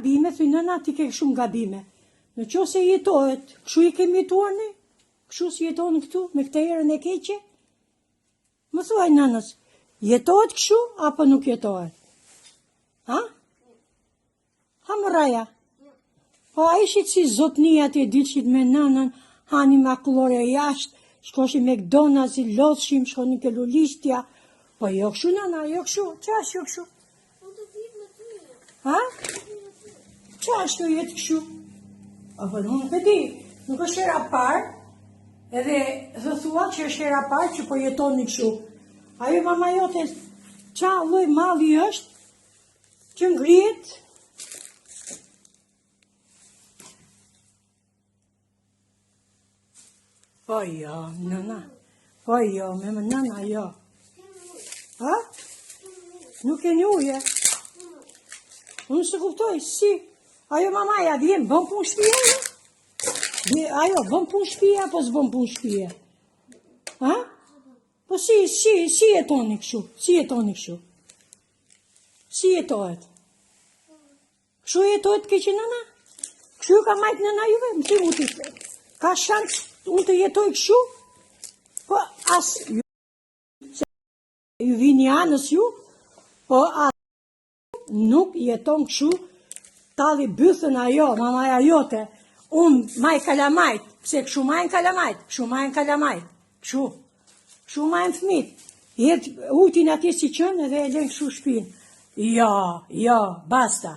gabime, thuj nëna ti ke shumë gabime. Në qoftë se jetohet, kështu i kemi jetuar ne? Kështu si jeton këtu, me këtë erën e keqe? Më thuaj nënës, jetohet kështu, apo nuk jetohet? Ha? Ha më raja? Po a ishit si zotnia të dyqit me nënën, hani makullore jashtë, shkoshi me McDonald's, lodhshim, shkoni ke lulistja, po jo kështu nëna, jo kështu, qa është jo kështu? Ha? Qa është jo jetë kështu? Apo nuk e di, nuk është era parë, edhe dhe thua që është era parë që po jetoni kështu. Ajo mama jote, qa lloj malli është, që ngrihet, po jo, nëna, po jo, me më nëna jo. Ha? Nuk e një uje. Unë se kuptoj, si? Ajo mamaja vjen, bën punë shtëpia? Ajo, bën punë shtëpia, apo s'bën punë shtëpia? Ha? Po si jetoni kështu? Si jetoni kështu? Si jetohet? Kështu jetohet keqe nëna? Kështu ka majtë nëna juve? Më të muti. Ka shansë unë të jetoj kështu? Po as ju vini anës ju, po as nuk jeton kështu, talli bythën ajo, mamaja jote, unë maj kalamajt, pse kështu majnë kalamajt, kështu majnë kalamajt, kështu majnë fëmit, jetë ujtin atje si qënë edhe e len kështu shpinë. Jo, basta.